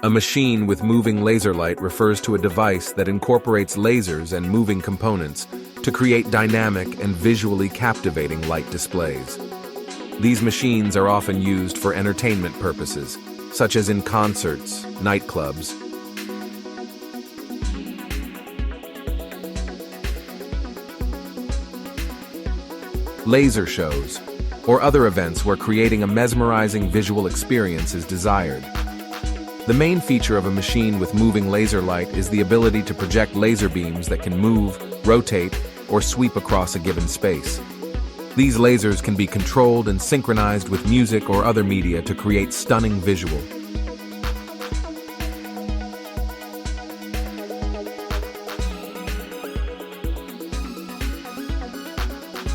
A machine with moving laser light refers to a device that incorporates lasers and moving components to create dynamic and visually captivating light displays. These machines are often used for entertainment purposes, such as in concerts, nightclubs, laser shows, or other events where creating a mesmerizing visual experience is desired. The main feature of a machine with moving laser light is the ability to project laser beams that can move, rotate, or sweep across a given space. These lasers can be controlled and synchronized with music or other media to create stunning visual